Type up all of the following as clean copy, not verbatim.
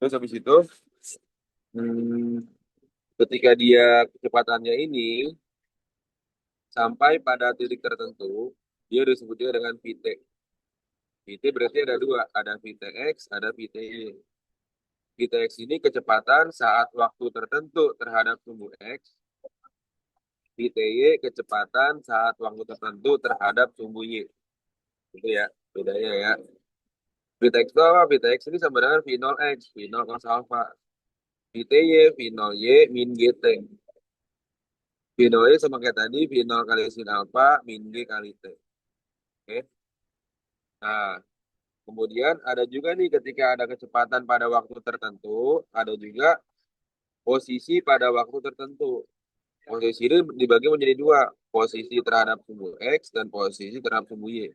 Terus habis itu hmm, ketika dia kecepatannya ini sampai pada titik tertentu, dia disebut juga dengan VT. VT berarti ada dua, ada VTX, ada VTY. VTX ini kecepatan saat waktu tertentu terhadap sumbu X. VTY kecepatan saat waktu tertentu terhadap sumbu Y. Itu ya, bedanya ya. VTX itu apa? VTX ini sama dengan V0X, V0 cos alpha. VTY, V0Y, min GT. V0Y sama kayak tadi, V0 kali sin alpha, min G kali T. Oke. Nah, kemudian ada juga nih ketika ada kecepatan pada waktu tertentu, ada juga posisi pada waktu tertentu. Posisi ini dibagi menjadi dua, posisi terhadap sumbu X dan posisi terhadap sumbu Y.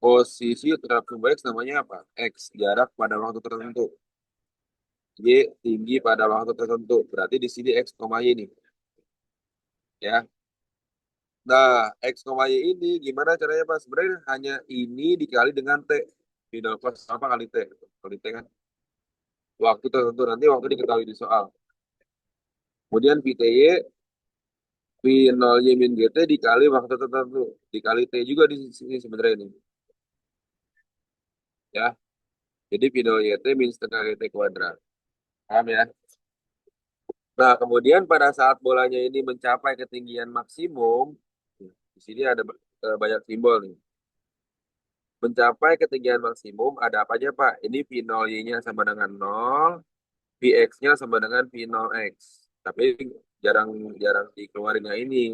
Posisi terhadap sumbu X namanya apa? X, jarak pada waktu tertentu. Y, tinggi pada waktu tertentu. Berarti di sini X, Y nih. Ya. Nah, X, Y ini gimana caranya Pak? Sebenarnya hanya ini dikali dengan T. Final plus apa kali T? Kali T kan waktu tertentu, nanti waktu diketahui di soal. Kemudian VTY, V0Y min GT dikali waktu tertentu. Dikali T juga di sini sebenarnya ini. Ya. Jadi V0Y T min setengah GT kuadrat. Paham ya? Nah, kemudian pada saat bolanya ini mencapai ketinggian maksimum, di sini ada banyak simbol nih. Mencapai ketinggian maksimum ada apa aja, Pak? Ini V0Y-nya sama dengan 0, Vx-nya sama dengan V0x. Tapi jarang jarang dikeluarin yang ini.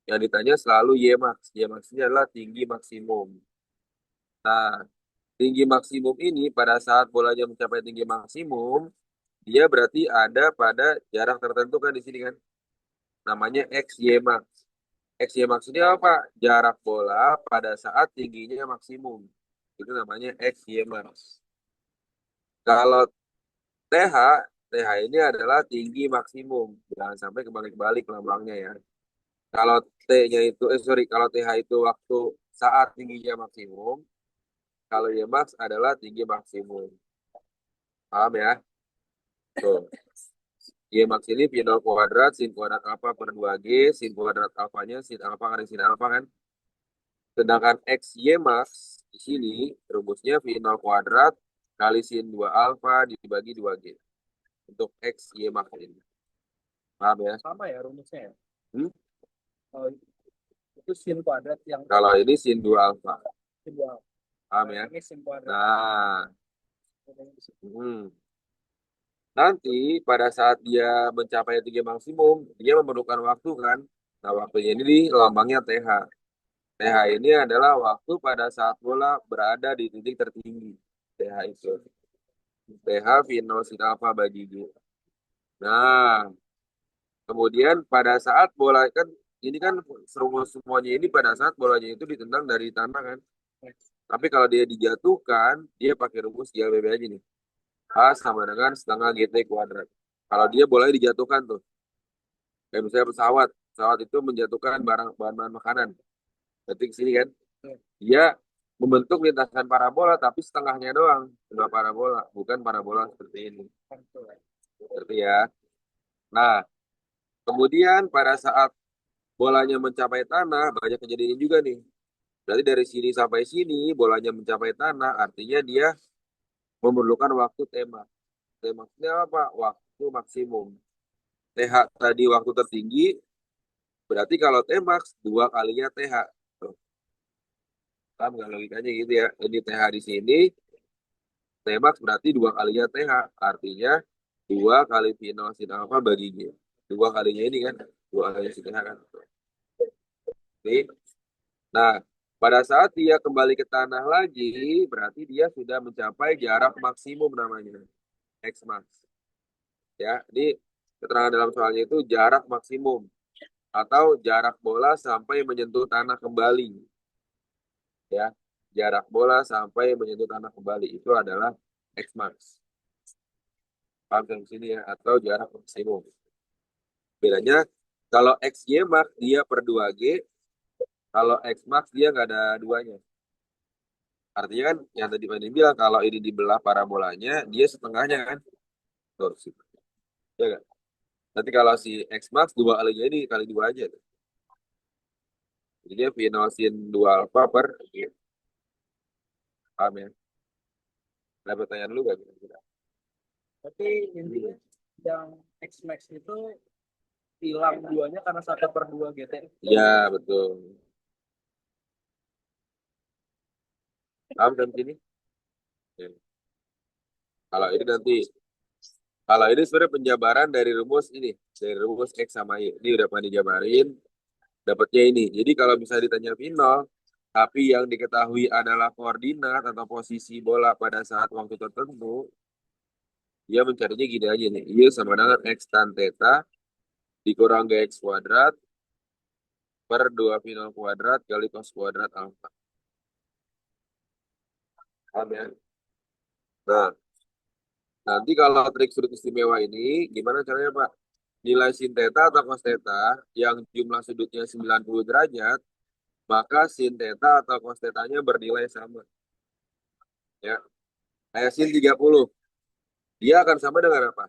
Yang ditanya selalu Ymax. Ymax ini adalah tinggi maksimum. Nah, tinggi maksimum ini pada saat bolanya mencapai tinggi maksimum, dia berarti ada pada jarak tertentu kan di sini kan. Namanya XY max. XY max ini apa? Jarak bola pada saat tingginya maksimum. Itu namanya XY max. Kalau TH, TH ini adalah tinggi maksimum. Jangan sampai kebalik-balik lambangnya ya. Kalau T-nya itu, sorry, kalau TH itu waktu saat tingginya maksimum, kalau Y max adalah tinggi maksimum. Paham ya? Tuh. Y max ini pi 0 kuadrat, sin kuadrat alfa per 2G, sin kuadrat alfanya, sin alfa kali sin alfa kan. Sedangkan X Y max di sini rumusnya pi 0 kuadrat kali sin 2 alfa dibagi 2G. Untuk X Y max ini. Paham ya? Sama ya rumusnya ya. Hmm? Kalau itu sin kuadrat yang Kalau ini sin 2 alfa. sin dua. Paham Nah, ya? ini sin kuadrat. Nah, nanti pada saat dia mencapai tinggi maksimum, dia memerlukan waktu kan. Nah, waktunya ini di lambangnya TH. TH ini adalah waktu pada saat bola berada di titik tertinggi. TH itu. TH V0 sin alpha bagi G. Nah, kemudian pada saat bola kan ini kan semuanya ini pada saat bolanya itu ditendang dari tanah kan. Tapi kalau dia dijatuhkan, dia pakai rumus GLBB aja nih. A sama dengan setengah GT kuadrat. Kalau dia bolanya dijatuhkan tuh. Kayak misalnya pesawat. Pesawat itu menjatuhkan barang bahan-bahan makanan. Berarti ke sini kan. Dia membentuk lintasan parabola tapi setengahnya doang. Setengah parabola. Bukan parabola seperti ini. Seperti ya. Nah, kemudian pada saat bolanya mencapai tanah, banyak kejadian juga nih. Berarti dari sini sampai sini, bolanya mencapai tanah, artinya dia memerlukan waktu tembak. Tembaknya apa? Waktu maksimum. TH tadi waktu tertinggi, berarti kalau T-max dua kalinya TH. Tuh, paham nggak logikanya gitu ya? Ini TH di sini, T-max berarti dua kalinya TH. Artinya dua kali V0 sin alpha bagi G. Dua kalinya ini kan, dua kali sin TH kan. Nih. Nah, pada saat dia kembali ke tanah lagi, berarti dia sudah mencapai jarak maksimum namanya. X max. Ya, ini keterangan dalam soalnya itu jarak maksimum atau jarak bola sampai menyentuh tanah kembali. Ya, jarak bola sampai menyentuh tanah kembali itu adalah X max. Paham di sini ya, atau jarak maksimum. Bedanya kalau X Y max dia per 2G, kalau X max dia nggak ada duanya. Artinya kan yang tadi Pak bilang kalau ini dibelah parabolanya, dia setengahnya kan. Tuh, ya kan? Nanti kalau si X max dua kalinya ini kali dua aja tuh. Jadi dia final sin 2 alpha per paham ya? Ada pertanyaan dulu gak kira-kira? Tapi intinya yang X Max itu hilang duanya karena 1/2 GT. Ya, betul. Paham kan sini? Ya. Kalau ini nanti, kalau ini sebenarnya penjabaran dari rumus ini, dari rumus X sama Y. Ini udah pernah dijabarin, dapatnya ini. Jadi kalau misalnya ditanya final, tapi yang diketahui adalah koordinat atau posisi bola pada saat waktu tertentu, dia mencarinya gini aja nih. Y sama dengan X tan theta dikurang GX kuadrat per 2 final kuadrat kali cos kuadrat alfa. Paham ya? Nah, nanti kalau trik sudut istimewa ini, gimana caranya Pak? Nilai sin theta atau cos theta yang jumlah sudutnya 90 derajat, maka sin theta atau cos theta-nya bernilai sama. Ya, kayak sin 30. Dia akan sama dengan apa?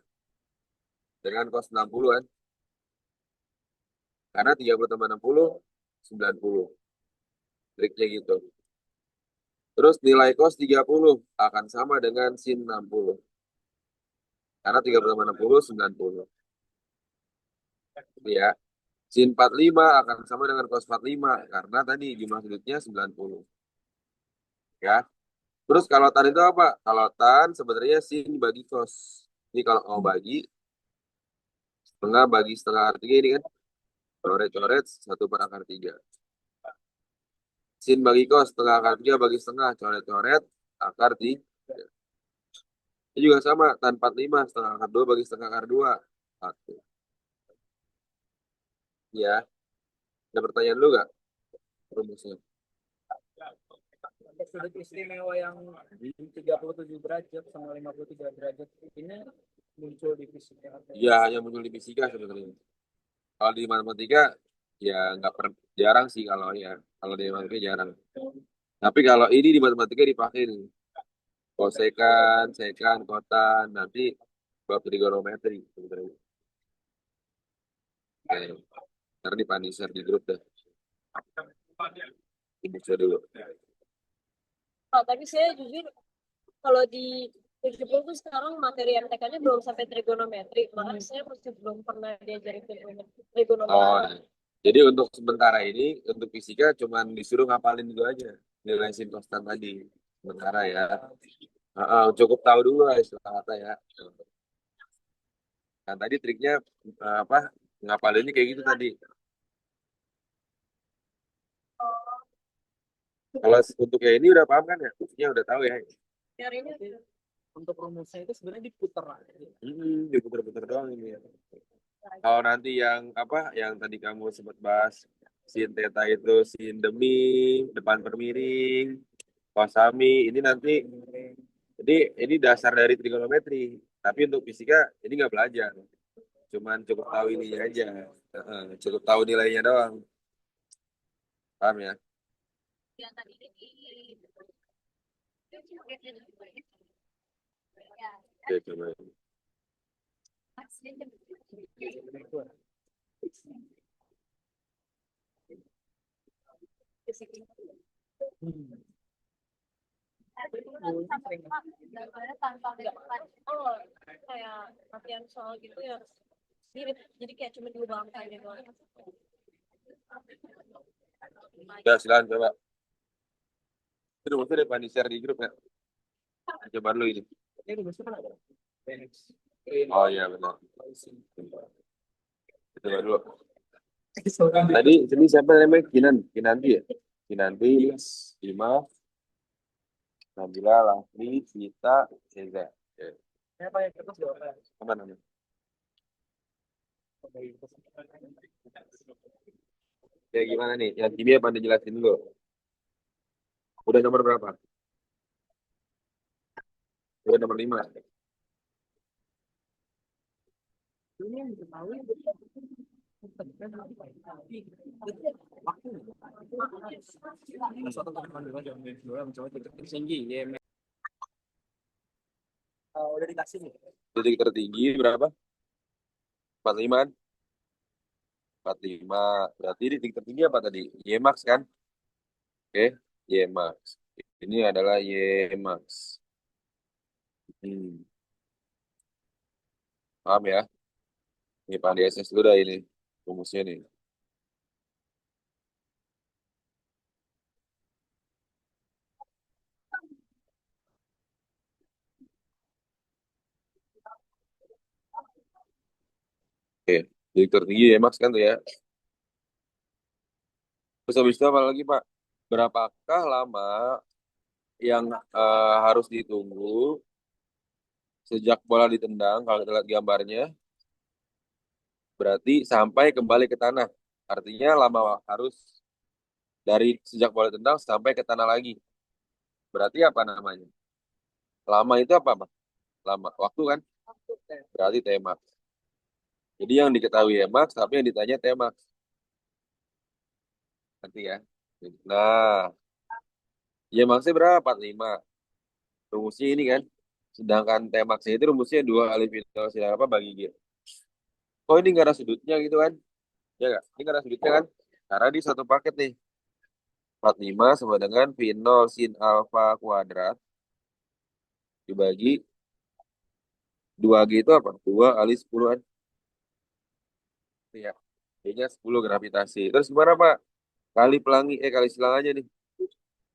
Dengan cos 60 kan? Karena 30 tambah 60, 90. Triknya gitu. Terus nilai cos 30 akan sama dengan sin 60. Karena 30 tambah 60, 90. Ya. Sin 45 akan sama dengan cos 45. Karena tadi jumlah sudutnya 90. Ya. Terus kalau tan itu apa? Kalau tan sebenarnya sin bagi cos. Ini kalau mau bagi, setengah bagi setengah akar 3 ini kan. Coret-coret 1/akar 3. Sin bagi cos, setengah akar 3 bagi setengah. Coret-coret akar 3. Ini juga sama, tan 45, setengah akar 2 bagi setengah akar 2. 1. Ya, ada pertanyaan dulu nggak? Rumusnya. Untuk sudut istimewa yang 37 derajat sama 53 derajat ini muncul di fisika. Ya, hanya muncul di fisika sebenarnya. Kalau di matematika, ya nggak jarang sih kalau ya. Kalau di matematika jarang. Tapi kalau ini di matematika dipakai nih. Kosekan, sekan, kotan, nanti bab trigonometri sebenarnya. Oke. Ntar di Panisar di grup dah. Dibaca dulu. Oh, tapi saya jujur kalau di 70 tuh sekarang materi MTK-nya belum sampai trigonometri, makanya saya masih belum pernah diajarin trigonometri. Oh, jadi untuk sementara ini, untuk fisika cuman disuruh ngapalin dulu aja. Nilai sin konstan tadi. Sementara ya. Cukup tahu dulu lah istilah kata ya. Nah, tadi triknya apa? Ngapalinnya kayak gitu tadi. Kalau untuk yang ini udah paham kan ya? Triknya udah tahu ya. Dari ini Untuk rumusnya itu sebenarnya diputar aja. Diputer-puter doang ini ya. Kalau nanti yang apa? Yang tadi kamu sempat bahas sin theta itu sin demi depan per miring, kosami ini nanti. Jadi ini dasar dari trigonometri. Tapi untuk fisika ini nggak belajar. Cuman cukup tahu ininya aja. Cukup tahu nilainya doang. Paham ya? Oke, coba. oh kayak latihan soal gitu ya mirip, jadi kayak cuma diubahkan gitu. Ya, silakan coba. Itu maksudnya depan di share di grup ya. Coba dulu ini. Ini rumusnya kan ada. Oh iya benar. Coba dulu. Tadi sini siapa namanya? Kinanti ya? Kinanti, Bima, Nabila, Lafri, Sita, Reza. Oke. Saya pakai kertas jawaban. Apa namanya? Ya gimana nih? Yang kimia pandai jelasin dulu. Udah nomor berapa? Udah nomor 5. Ini yang diketahui Waktu. Suatu teman dua mencoba titik tinggi, ya. Udah dikasih nih. Titik tertinggi berapa? 45 kan? 45. Berarti titik tertinggi apa tadi? Y-max kan? Oke, Y-max. Ini adalah Y-max. Hmm. Paham ya? Ini Pak DSS dulu dah ini. Rumusnya nih. Oke, titik tertinggi Y-max kan tuh ya. Terus habis itu apa lagi Pak? Berapakah lama yang harus ditunggu sejak bola ditendang, kalau kita lihat gambarnya, berarti sampai kembali ke tanah. Artinya lama harus dari sejak bola ditendang sampai ke tanah lagi. Berarti apa namanya? Lama itu apa, Pak? Lama. Waktu kan? Berarti T-max. Jadi yang diketahui max, tapi yang ditanya T-max. Nanti ya. Nah, Y-maxnya berapa? 45. Rumusnya ini kan. Sedangkan T-maxnya itu rumusnya 2 kali final silang apa bagi G. Oh ini nggak ada sudutnya gitu kan? Ya nggak? Ini nggak ada sudutnya kan? Karena di satu paket nih. 45 sama dengan V0 sin alfa kuadrat dibagi 2G itu apa? 2 kali 10 kan? Iya. G-nya 10 gravitasi. Terus gimana Pak? Kali pelangi, kali silang aja nih.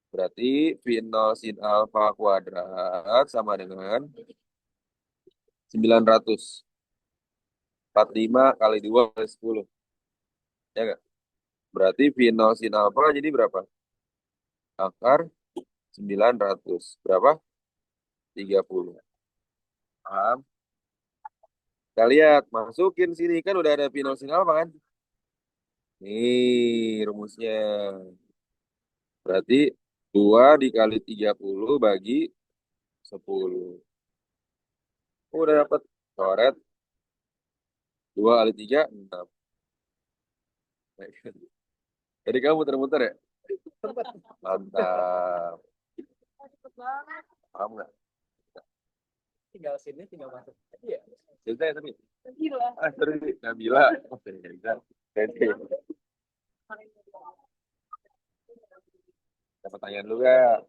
Berarti V0 sin alfa kuadrat sama dengan 900. 45 kali 2 kali 10. Ya nggak? Berarti V0 sin alfa jadi berapa? Akar 900. Berapa? 30. Paham? Kita lihat, masukin sini kan udah ada V0 sin alfa kan? Nih rumusnya. Berarti 2 dikali 30 bagi 10. Udah dapat. Coret. 2 kali 3, 6. Jadi kamu muter-muter ya? Mantap. Cepet banget. Paham nggak? Tinggal sini, tinggal masuk. Iya. Cerita ya tapi. Gila. Sorry, Nabila. Oh, cerita. Oke. Ada pertanyaan dulu gak?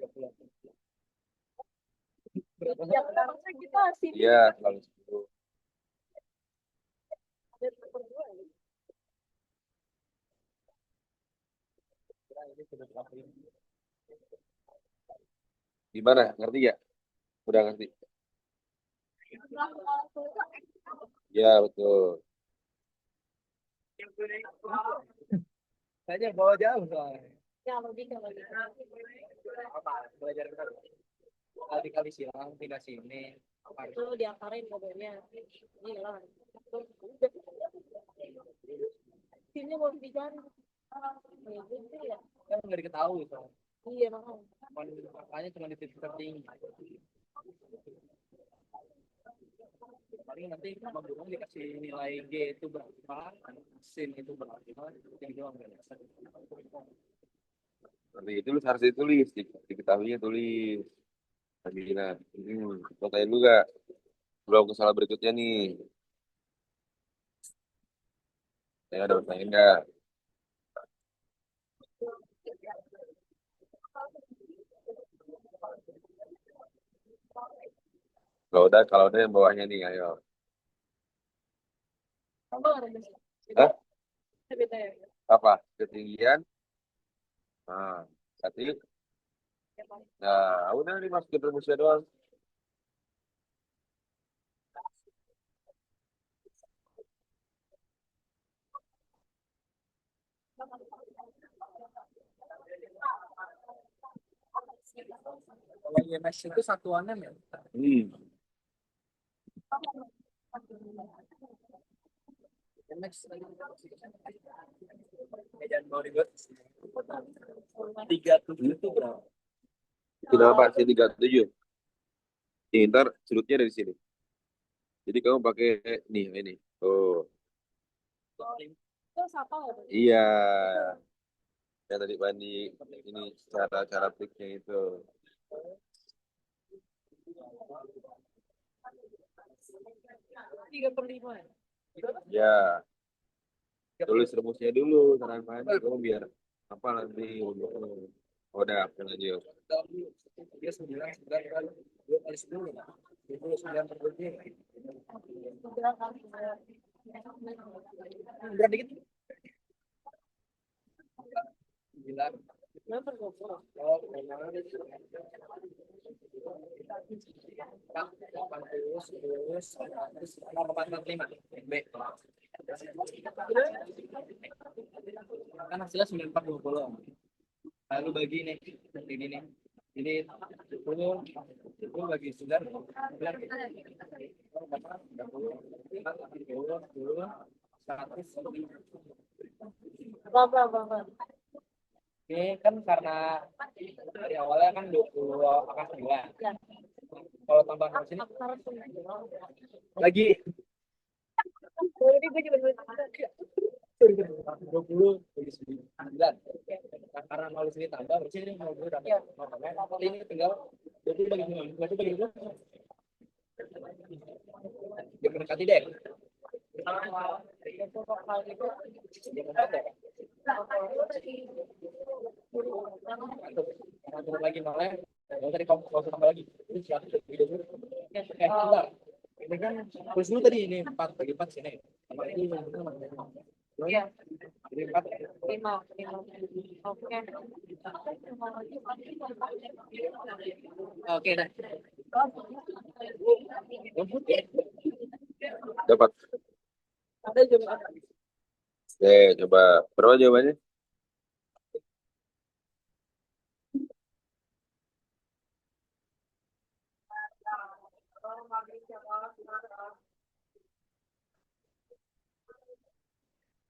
Ya, maksudnya kita sini Iya, selalu 10. ada berdua ya. Gimana? Ngerti gak? Udah ngerti? Ya, betul. Saya bawa jauh soalnya. Ya, logika. Apa? Belajar benar. Kali-kali silang, pindah sini. Apa Itu diakarin mobilnya. Ini lah. Sini mau dicari. Ya, gitu ya. kan nggak diketahui soalnya. Iya, makanya. Makanya cuma di titik tertinggi. Paling nanti sama burung dikasih nilai G itu berapa, sin itu berapa, yang doang nggak ada. Nanti itu harus ditulis. Diketahuinya tulis. Nabila. Mau tanya dulu gak? Belum ke salah berikutnya nih. Saya ada pertanyaan nggak? Kalau udah yang bawahnya nih, ayo. Oh, ada mesin. Hah? Beda ya. Apa? Ketinggian? Nah, berarti, nah, udah nih masukin rumusnya doang. Kalau IMS itu satuannya meter. IMS jangan mau ribet. 37 itu berapa? Kenapa? Sini 37. Nih, ntar sudutnya dari sini. Jadi kamu pakai nih, ini. Oh, Terus apa ya? Iya, yang tadi Bandi ini cara-cara triknya itu. 3/5 ya? Ya, tulis rumusnya dulu, saran Bandi, kamu biar apa nanti untuknya. Oh, udah, lanjut. Dia 9 kan 2 kali 10 29/2. Berat dikit. 9. Berapa 20? Oh, memang. 80, 10, 100, 445. B. Kan hasilnya 94/20. Lalu bagi nih, ini nih. Ini 10, 10 bagi 9, 9. 10, 100. Berapa? Ini kan karena dari awalnya kan 20 akan 9. Ya, Kalau tambah nol sini aku harus lagi Jadi gue juga 20 bagi 9. Nah, karena nol sini tambah, berarti ini 20 dapat. Makanya ini tinggal 20 bagi 9. 20 bagi 2. Dia mendekati deh. Dia mendekati deh. Karena turun lagi nolnya, nggak usah kalau tambah lagi. Ini 100 bagi 20. Bentar. Ini kan plus dulu tadi ini 4 bagi 4 sini. Tambah ini Iya. jadi 4. 5. Oke. Oke dah. Dapat. Ada juga. Oke, coba. Berapa jawabannya?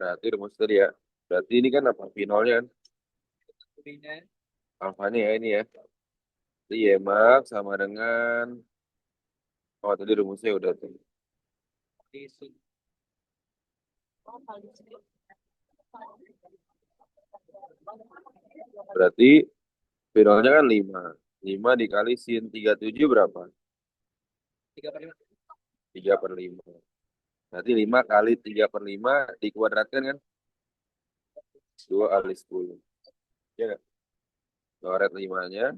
Berarti rumus tadi ya. Berarti ini kan apa? Finalnya kan? Ininya Alfanya ya ini ya. Jadi Y max sama dengan... Oh, tadi rumusnya udah tuh. diisi. Berarti finalnya kan 5. 5 dikali sin 37 berapa? 3/5. 3/5. Berarti 5 kali 3/5 dikuadratkan kan? 2 kali 10. Ya nggak? Coret 5-nya.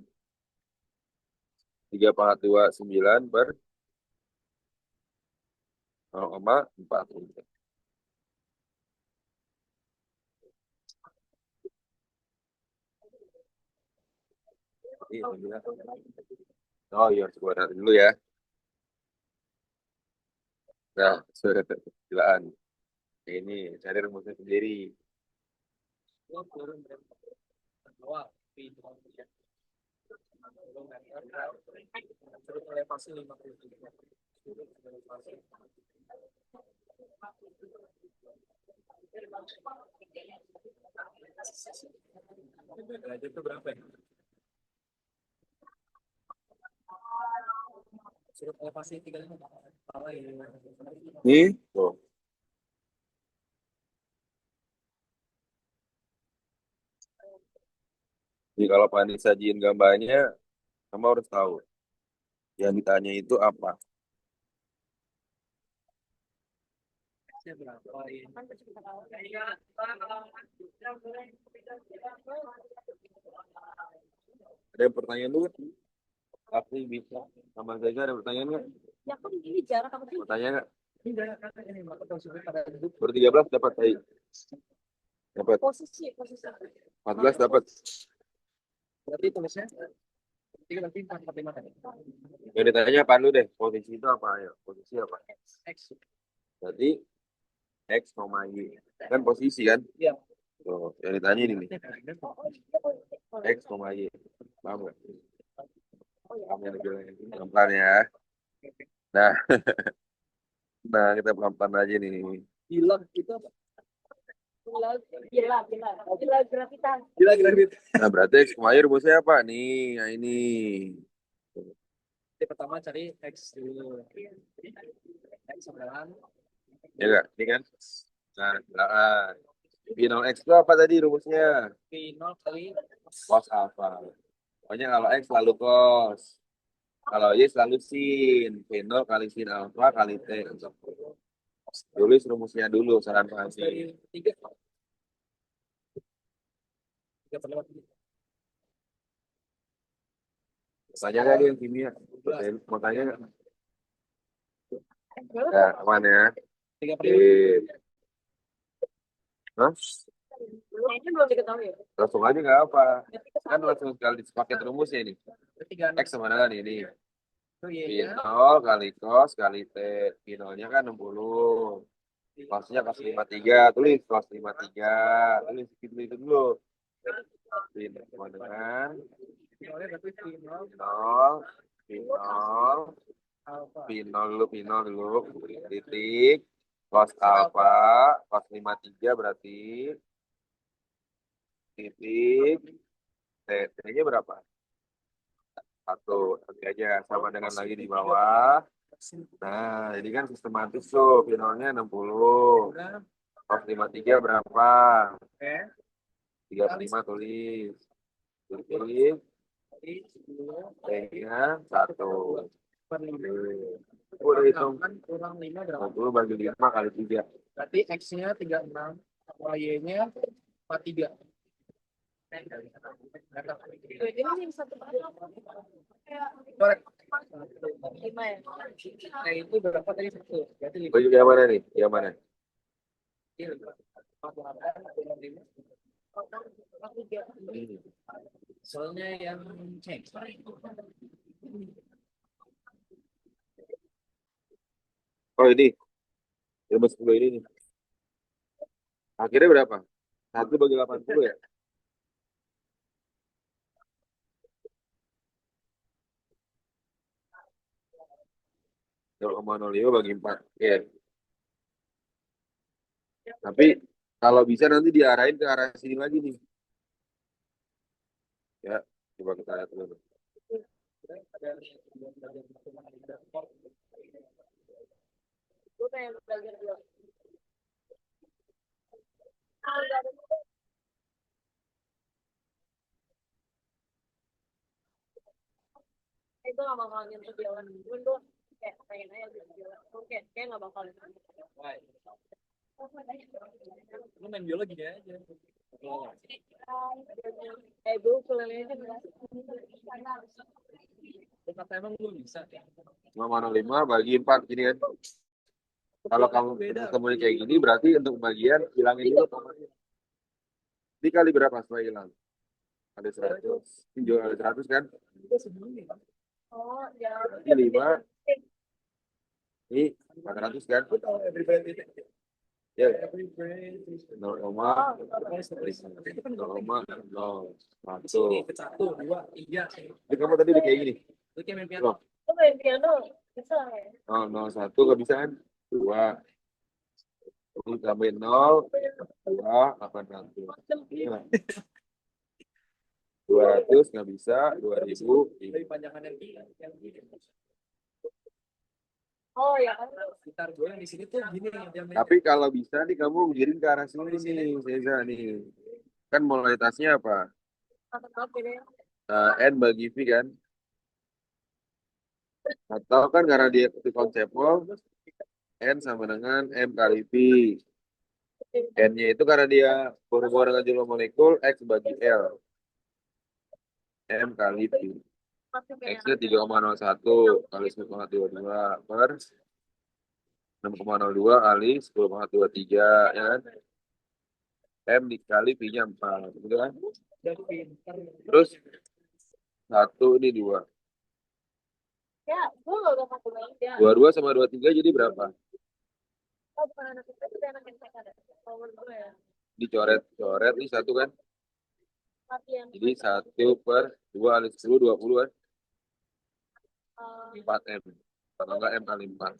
3/2 per 0,4. Iya, saya bilang. Oh iya, harus kuadrat dulu ya. Nah, gilaan. Ini cari rumusnya sendiri. Gua turun dari bawah itu ya. Sudut elevasi 53. Sudut elevasi. Derajat itu berapa ya? Sudut elevasi 35. Salah ya. Nih, tuh. Jadi kalau Pani sajiin gambarnya, kamu harus tahu. Yang ditanya itu apa? Saya berapa ini? Ada yang pertanyaan dulu? Tapi bisa. Sama saja ada pertanyaan nggak? Ya kan ini jarak apa sih? Pertanyaan nggak? Ini dari kata ini maka tahu sudut pada duduk. Baru 13 dapat tadi. Dapat. Posisi. 14 dapat. Berarti tulisnya 3 berarti 4/5 tadi. Yang ditanya apa dulu deh? Posisi itu apa? Ya, posisi apa? X. Berarti X, Y. Kan posisi kan? Iya. Tuh, yang ditanya ini nih. X, Y. Paham nggak? Paham yang dibilang ini? Pelan-pelan ya. Nah, nah kita pelan-pelan aja nih. Gila itu apa? Gila gravitas. Gila gravit. Nah, berarti X, Y rumusnya apa? Nih, nah ini. Jadi pertama cari X dulu. X sama dengan Ya nggak? Ini kan? Nah, belahan. Pi 0 X itu apa tadi rumusnya? P0 kali Cos alpha. Pokoknya kalau X selalu cos. Kalau Y selalu sin. P0 kali sin alpha kali T. Tulis rumusnya dulu, saran pahami. dari 3 per lewat. Tanya nggak dia yang kimia? Mau tanya nggak? Ya, aman ya. 3 per 5. Hah? Nah, ini belum diketahui ya. Langsung aja nggak apa. Kan langsung sekali pakai rumusnya ini. Berarti X sama dengan ini. itu Y Pi nya 0 kali cos kali T. Pi 0-nya kan 60. Cosnya cos 53. Tulis cos 53. Tulis itu dulu. Pi 0 sama dengan oleh berarti P0 0. Pi 0. alpha. Pi 0 dulu. Titik. Cos alpha. Cos 53 berarti. Titik. T-nya berapa? 1. Nanti aja sama dengan lagi di bawah. Nah, ini kan sistematis tuh. Pi 0-nya 60. Cos 53 berapa? Oke. 35 tulis. Titik. T-nya 1. Per 5. Udah hitung. Kurang 5 berapa? 60 bagi 5 kali 3. Berarti X-nya 36, Y-nya 43. Ini yang satu per Correct. 5 ya. Nah, itu berapa tadi? 1. Berarti 5. Baju yang mana nih? Yang mana? Soalnya yang cek. Oh ini. Ilmu 10 ini nih. Akhirnya berapa? 1 bagi 80 ya? Kalau 0,05 bagi 4. Oke. Tapi kalau bisa nanti diarahin ke arah sini lagi nih. Ya, coba kita lihat dulu. Gue pengen belajar dulu. Itu gak bakal nyentuh jalan. Gue kayak pengen aja jalan. Oke, kayak gak bakal. Lu main biola gini aja. Gue ukulele kan Lu kata emang lu bisa. 0,05 bagi 4 gini kan. Kalau kamu ketemu kayak gini berarti untuk bagian hilangin dulu. Dikali berapa supaya hilang? Ada 100. Ini ada 100 kan? oh ya. Ini 5. Ini 400 kan? Ya. 0,0. 1, 2, 3. Jadi kamu tadi udah kayak gini. Lu kayak main piano. Gue main piano bisa ya. 0,01 gak bisa kan? 2. Ini tambahin 0. 2, 800. 200 nggak bisa, 2000. Lebih panjangan yang Oh ya kan. gitar gue yang di sini tuh gini yang Tapi kalau bisa nih kamu giring ke arah sini nih, Seza nih. Kan modalitasnya apa? Tetap ini. N bagi V kan? Atau kan karena dia itu konseptual, N sama dengan M kali V. N-nya itu karena dia berhubungan dengan jumlah molekul, X bagi L. M kali V. X-nya 3,01 kali 10,22 per 6,02 kali 10,23 ya kan? M dikali V-nya 4 gitu kan? Terus 1 ini 2. Ya, gue gak bakal kebayang ya. 22 sama 23 jadi berapa? Oh, bukan anak kita, itu anak yang saya ada. Kalau menurut gue ya. Dicoret nih 1 kan? Tapi yang Jadi 1 per 2 kali 10, 20 kan? 4 M. Kalau enggak M kali 4.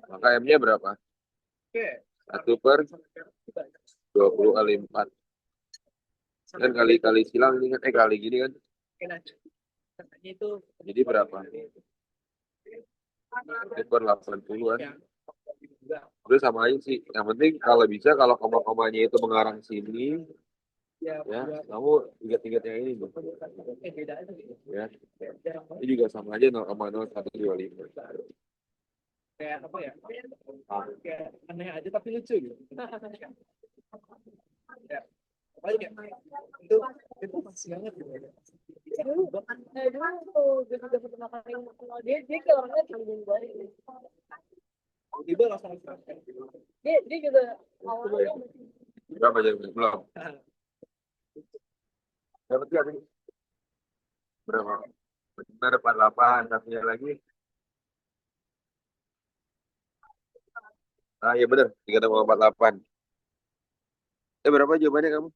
Maka M-nya berapa? 1 per 20 kali 4. Kan kali silang ini kan, kali gini kan? Jadi berapa? 1 per 80 kan? Udah sama aja sih. Yang penting kalau bisa kalau koma-komanya itu mengarah sini, Ya, ya buat kamu ingat-ingat yang ini tuh. beda aja gitu. Ya, ini juga sama aja 0,0125. Kayak apa ya? Kayak aneh aja tapi lucu gitu. Ya, apa kayak itu masih banget gitu. Dulu tuh gue juga pertama kali kenal dia kayak orangnya canggung banget. Tiba langsung Dia juga awalnya Berapa jam belum? Dapat nggak tadi? Berapa? Benar 48, satunya lagi. Ah iya benar, 36,48. Berapa jawabannya kamu?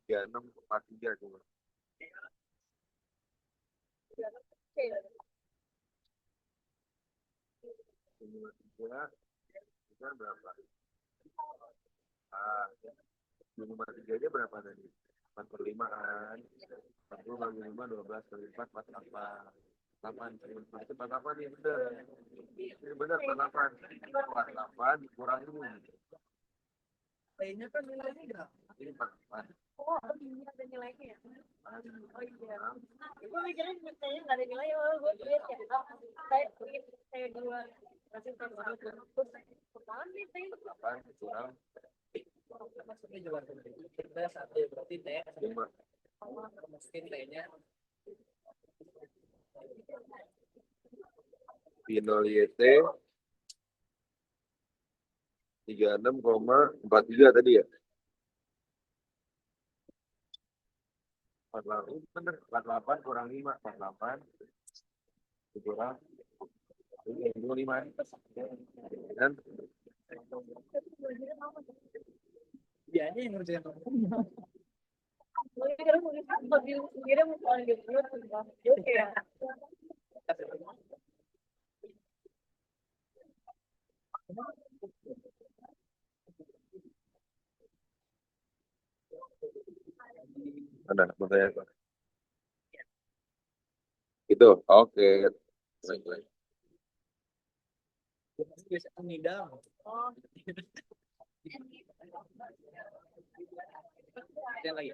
36,43 cuma. kayak 53, kan berapa? Ah, 53 aja berapa tadi? 4/5 kan? 40 kali 5, 12 kali 4, 48. 8, itu 48 nih, bener. Ini bener, 48. 48 dikurang ini. kayaknya kan nilainya enggak. Ini 48. oh ini ada nilainya ya. Oh iya. Gue mikirnya kayaknya nggak ada nilai, gue lihat ya. Kayak dua kasih tambah terus apaan nih teh? 8 dikurang Maksudnya juga kita satu berarti T 5. masukin T-nya Final YT 36,43 tadi ya. 48, bener. 48 kurang 5, 48 dikurang 5. Dan dianya yang ngerjain. Gue kira mau lebih sendiri mau soal gitu dia kayak ada pertanyaan apa? Itu, oke. Baik, baik. Biasa ngidam. oh Ada lagi.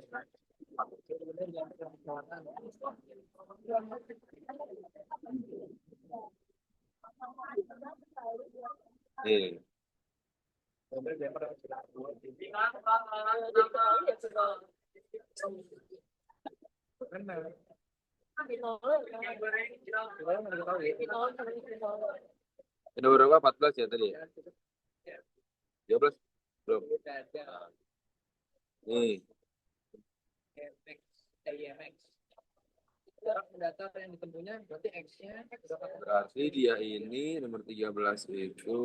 Nih, ini berapa? 14 ya tadi ya? 12? Belum. Nih, Data yang ditempuhnya berarti X-nya berarti dia ini nomor 13 itu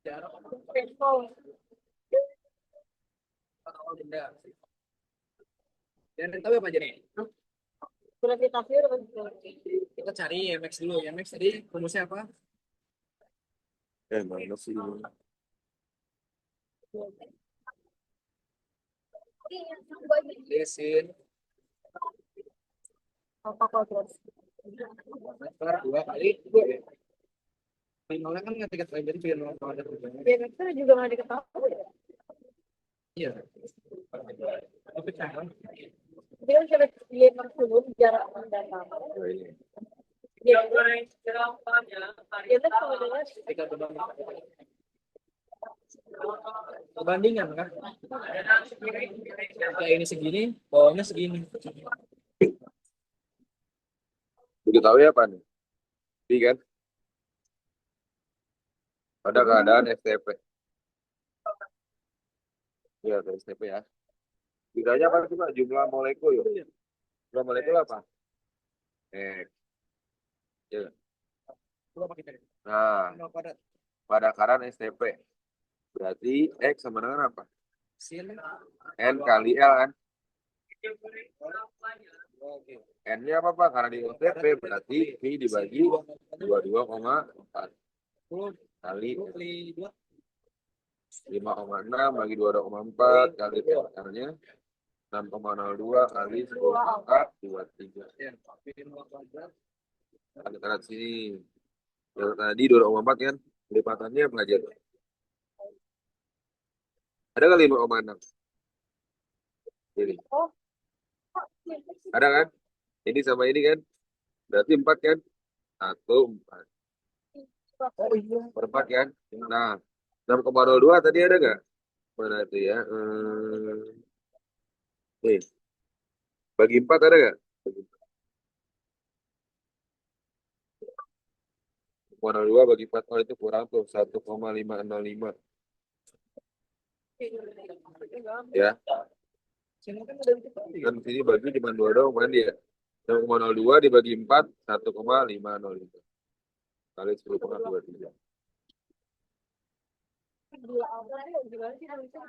jarak denda. Dan tahu apa aja nih? gravitasi Kita cari MX dulu. MX tadi rumusnya apa? mana sih ini? Desin apa kuadrat per 2 kali finalnya kan ketika jadi final ada ya kita juga nggak diketahui ya. iya tapi kan Dia kan coba dia maksimum jarak mendatar Oh, ini. dia itu kalau dengan ketika perbandingan kan kayak ini segini bawahnya segini Diketahui apa nih? Ini kan? Pada keadaan STP. Ya, ada STP ya. Ditanya apa sih Pak? Jumlah molekul ya? Jumlah molekul apa? X. Ya. Nah, pada keadaan STP. Berarti X sama dengan apa? sin N kali L kan? N-nya apa Pak? Karena di STP berarti V dibagi 22,4 kali 5,6 bagi 22,4 kali R-nya 6,02 kali 10 pangkat 23. Ada sini. Yang tadi 2,4 kan, lipatannya apa aja tuh? Ada nggak 5,6? Ini. Oh, Ada kan? Ini sama ini kan? Berarti 4 kan? Satu, 4. Oh iya. Per 4 kan? Nah, 6,02 tadi ada nggak? Mana itu ya? Nih, bagi 4 ada nggak? Bagi 4,02 bagi 4, oh itu kurang tuh. 1,505. Ya, Sini kan ada itu tadi. kan sini bagi cuma 2 doang, kan dia? 6,02 dibagi 4, 1,505. Kali 10,23. gila awalnya gimana sih harusnya?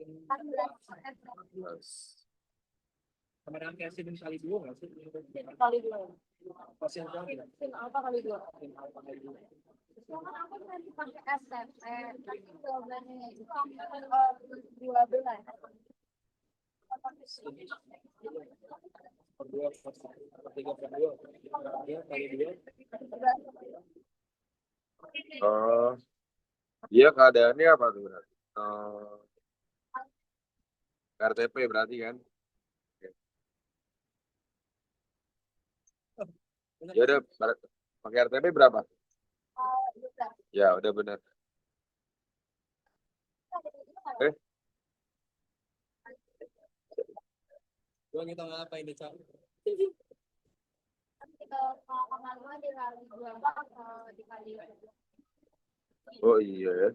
14 Plus. Sama dengan kayak sin kali dua nggak sih? kali dua. Pasien kali. Sin alpha kali dua. Sin alpha kali dua. Cuman aku nanti pakai STP, tapi jawabannya itu akan 12. Per dua, per tiga, per dua. Ya, kali dua. Oh, dia keadaannya apa tuh berarti? RTP berarti kan? Ya udah, pakai RTP berapa? Ya udah benar. Eh, Gua kita ngapain ini, Cak? Kalau kemarin dikali 12, dikali oh iya ya.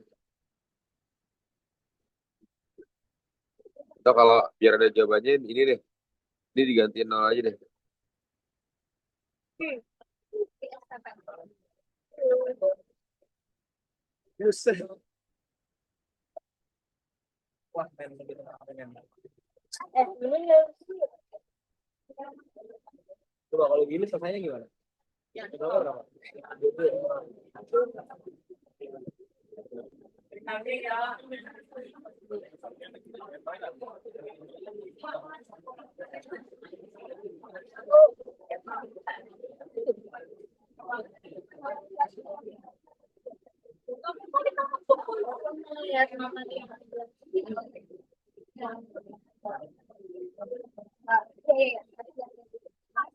Atau kalau biar ada jawabannya ini deh. Ini digantiin 0 aja deh. STP. Buset. Wah, main begitu pengen. Bener. Coba kalau gini selesainya gimana? Berapa berapa? Lihat mama nih.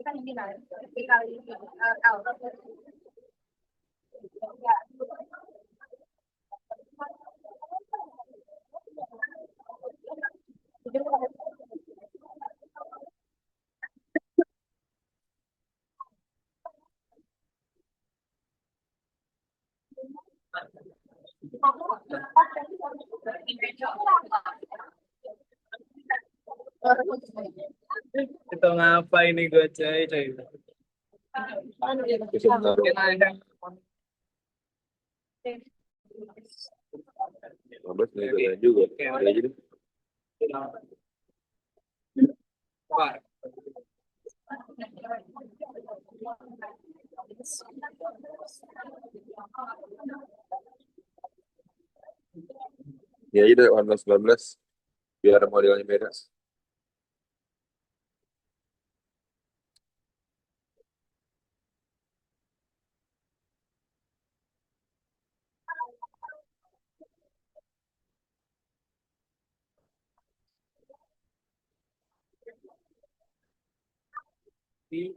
Kan ini lah, dikali L. Itu ngapain nih gue coy coy. Sebentar. Mabes nih jalan juga. Udah jadi. Pak, Ya aja deh 18 19 biar modelnya beda. di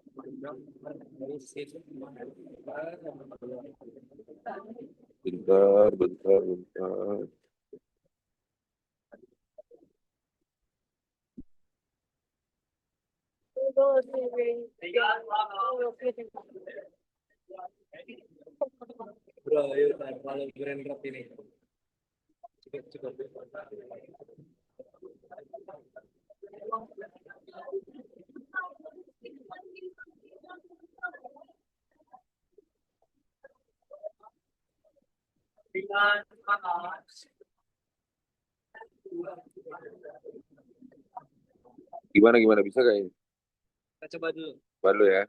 dari situ. Bentar, bentar, bentar. Bro, yuk kalau grand cup ini. Cukup, cukup. Gimana gimana bisa gak ini? Kita coba dulu. Baru ya.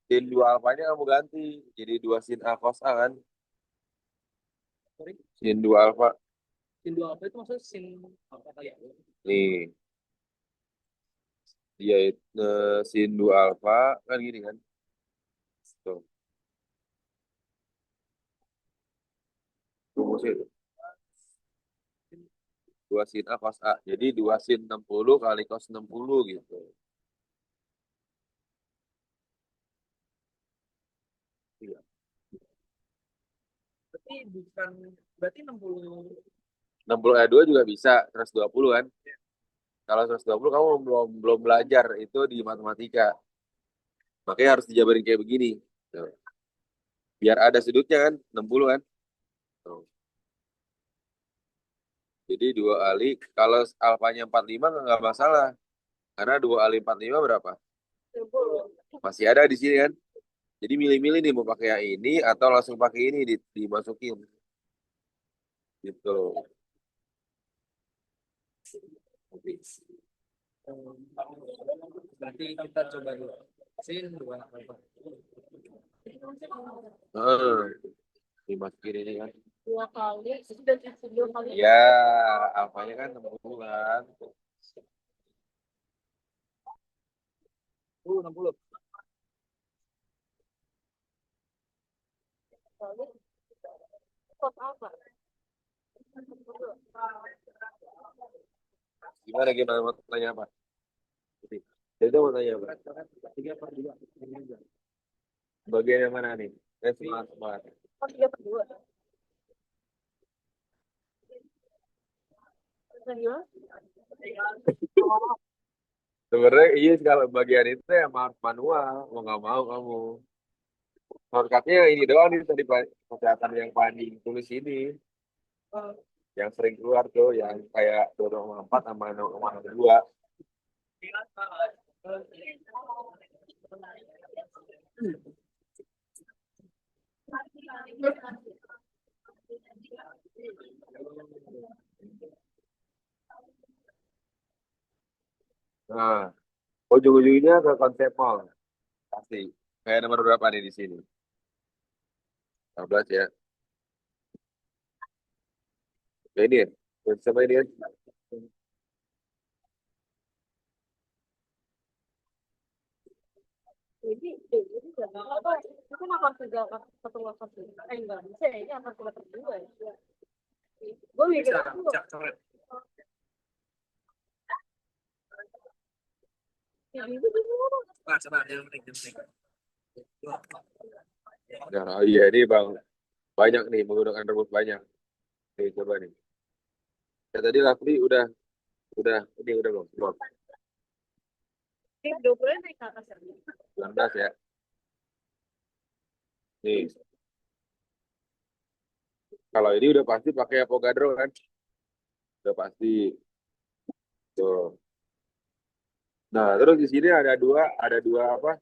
Sin 2 alfanya kamu ganti. Jadi 2 sin A cos A kan. Sorry, Sin 2 alfa. sin 2 apa itu maksudnya sin apa kali ya? Nih. Dia itu sin 2 alfa kan gini kan. Tuh. Rumusin 2 sin A cos A. Jadi 2 sin 60 kali cos 60 gitu. Iya. Berarti 60. 60 A2 juga bisa 120 kan. Kalau 120 kamu belum belum belajar itu di matematika. Makanya harus dijabarin kayak begini. Tuh. Biar ada sudutnya kan 60 kan. Tuh. Jadi 2 kali kalau alfanya 45 nggak masalah. Karena 2 kali 45 berapa? Masih ada di sini kan. Jadi milih-milih nih mau pakai yang ini atau langsung pakai ini dimasukin gitu. Berarti kita coba dulu. Sin 2 apa? Dimasukin ini kan. 2 kali, sudah 2 kali. Ya, alfanya kan 60 kan. 60. Kos apa? Gimana gimana mau tanya apa? Jadi mau tanya apa? 3/2. Bagian yang mana nih? Smart smart. Kos 3/2. Gimana? Sebenarnya iya kalau bagian itu ya manual, mau nggak mau kamu. Shortcutnya ini doang nih tadi kesehatan yang Pani tulis ini, yang sering keluar tuh, yang kayak 2,4 sama 0,2. Nah, ujung-ujungnya ke konsep mall pasti. Kayak nomor berapa nih di sini? 14 ya. Ya ini ya. Sama ini kan. Jadi apa? Itu kan akan tiga satu lapan tiga. Enggak bisa ya, ini akan tiga berdua ya. Gue mikir itu Coret. itu dulu. Coba yang penting. Nah, oh iya ini bang banyak nih menggunakan rumus banyak. Nih coba nih. Ya tadi Rafli udah ini udah belum? Belum. Ini 20 naik ke atas ya. 19 ya. Nih, kalau ini udah pasti pakai Avogadro kan? Udah pasti. Tuh. Nah, terus di sini ada dua apa?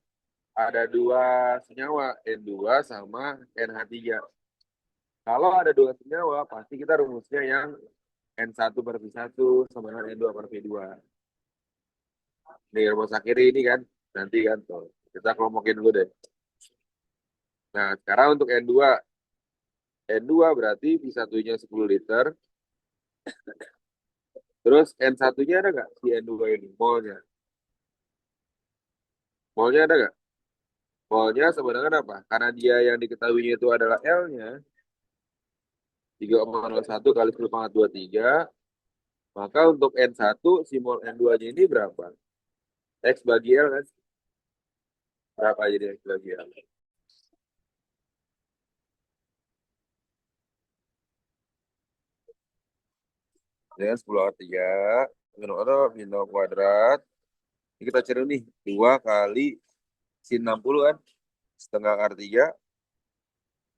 Ada dua senyawa, N2 sama NH3. Kalau ada dua senyawa, pasti kita rumusnya yang N1 per V1 sama dengan N2 per V2. Nih, rumus akhir ini kan, nanti kan tuh. Kita kelompokin dulu deh. Nah, sekarang untuk N2. N2 berarti V1-nya 10 liter. Terus N1-nya ada nggak? Si N2 ini, molnya. Molnya ada nggak? Molnya sebenarnya apa? Karena dia yang diketahuinya itu adalah L-nya, 3,01 kali 10,23. Maka untuk N1, si mol N2-nya ini berapa? X bagi L kan? Berapa jadi X bagi L? Dengan 10 per 3. Atau bintang kuadrat. Ini kita cari nih. 2 kali sin 60 kan? Setengah akar 3.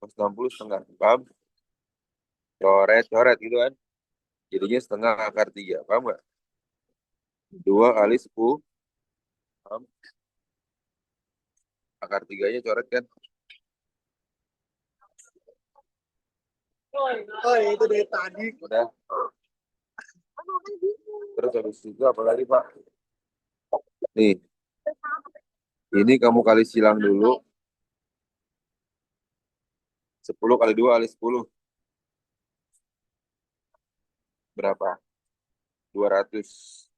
60 setengah. Paham? Coret-coret gitu kan? Jadinya setengah akar 3. Paham nggak? 2 kali 10. Paham? Akar 3-nya coret kan? Oh, itu dari tadi. Udah. Terus habis itu apa lagi Pak? Nih, ini kamu kali silang dulu. 10 kali 2 kali 10. Berapa? 200.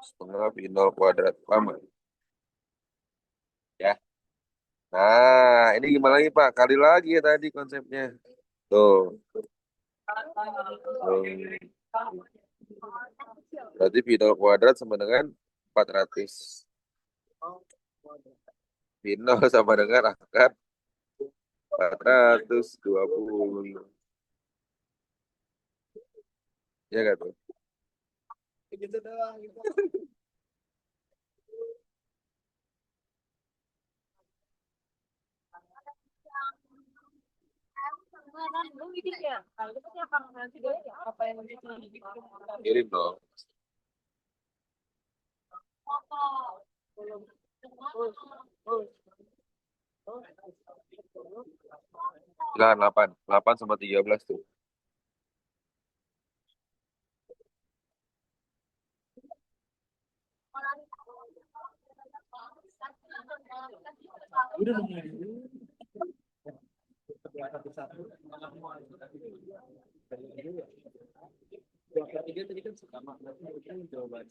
Setengah bikin 0 kuadrat. Paham nggak? Ya. Nah, ini gimana lagi, Pak? Kali lagi ya tadi konsepnya. Tuh. Tuh. Berarti V0 kuadrat sama dengan 400. V0 sama dengan akar 420. Ya kan tuh? Gitu doang gitu. Lu bikin ya? Kalau itu siapa nanti dulu ya? Apa yang itu? Kirim dong. Silakan 8. 8 sama 13 tuh. Udah mulai. Satu-satu. Dua tiga tadi kan sama. Berarti kan jawaban.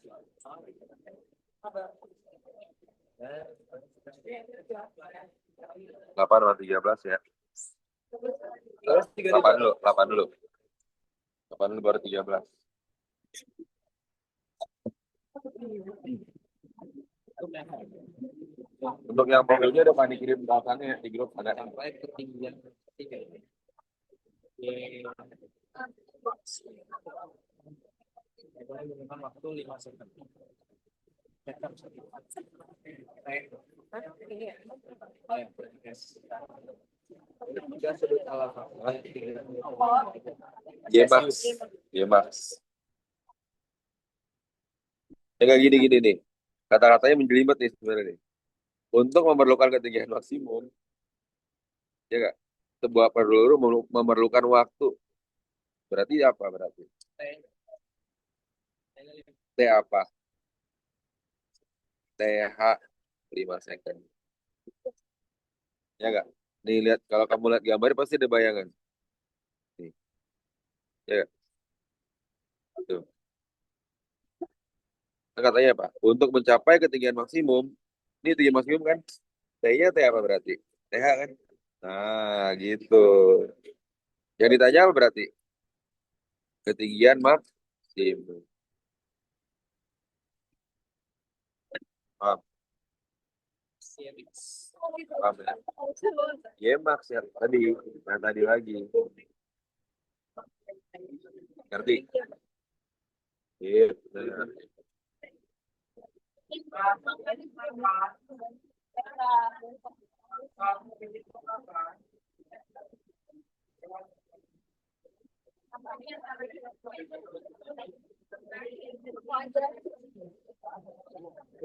8 sama 13 ya. Terus tiga 8 dulu. 8 dulu. 8 dulu baru 13. Untuk yang mobilnya udah pada dikirim dataannya di grup ada. sampai ketinggian ketiga. Menggunakan waktu 5 second. Tiga sudut alfa. G-Max. G-Max. Ya kayak gini-gini nih. Kata-katanya menjelimet nih sebenarnya nih. Untuk memerlukan ketinggian maksimum, ya nggak? Sebuah peluru memerlukan waktu. Berarti apa berarti? T apa? TH 5 second. Ya nggak? Nih lihat, kalau kamu lihat gambar pasti ada bayangan. Nih, ya nggak? Tuh. Nah, katanya apa? Untuk mencapai ketinggian maksimum, ini ketinggian maksimum kan? T-nya T apa berarti? TH kan? Nah, gitu. Yang ditanya apa berarti? Ketinggian maksimum. Paham? Paham ya? Ya, Max ya tadi. Yang tadi lagi. Ngerti? Iya, benar.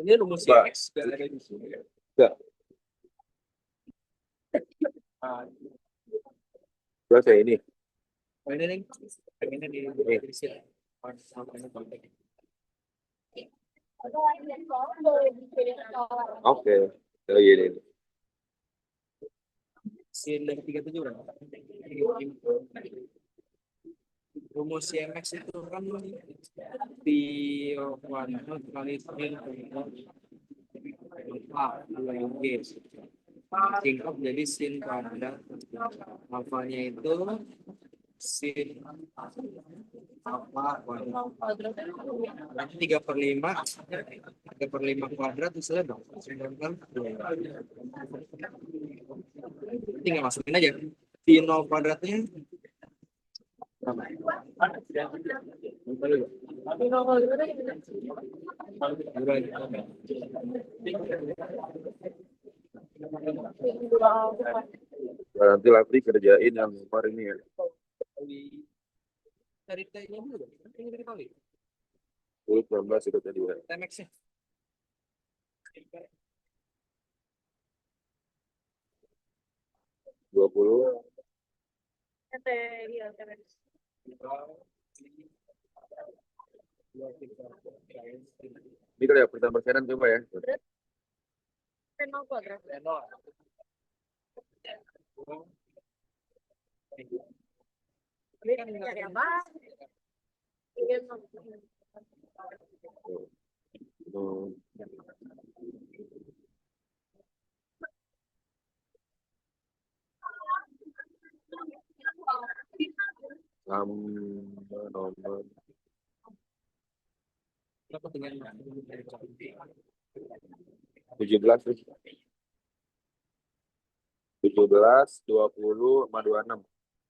Ini rumus Mbak, X gak ada di sini. enggak. Ah, Terus ya ini. oh, ini nih. Ini di sini. Sama ini kontak. Oke. Oh, iya, iya. Sin dari 37 berapa? Rumus CMX itu kan di warna kali sin A dua G singkat jadi sin kuadrat alfanya itu sin alfa kuadrat berarti 3/5 kuadrat itu sudah dong sedangkan tinggal masukin aja di 0 kuadratnya Nanti Lapri kerjain yang kemarin ini ya. dari T-nya dulu dong. Ini dari kali. 10, 19 itu tadi ya. T-Max-nya. 20. Ini kali ya pertama persenan coba ya. Nol kuadrat. Ini kan Nyari apa? Ingin Hmm. Nomor apa dengan 17, 17, 20, sama 26.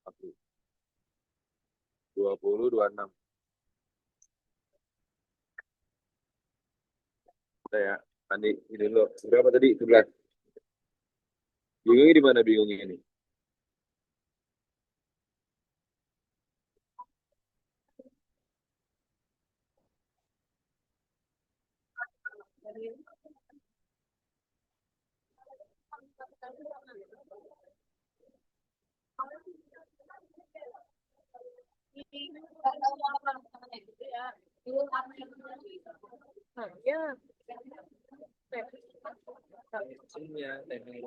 Oke. 20, 26. Udah ya. Nanti ini dulu. Berapa tadi? 11. Bingungnya di mana bingungnya ini? Nah, ya. hasilnya teknik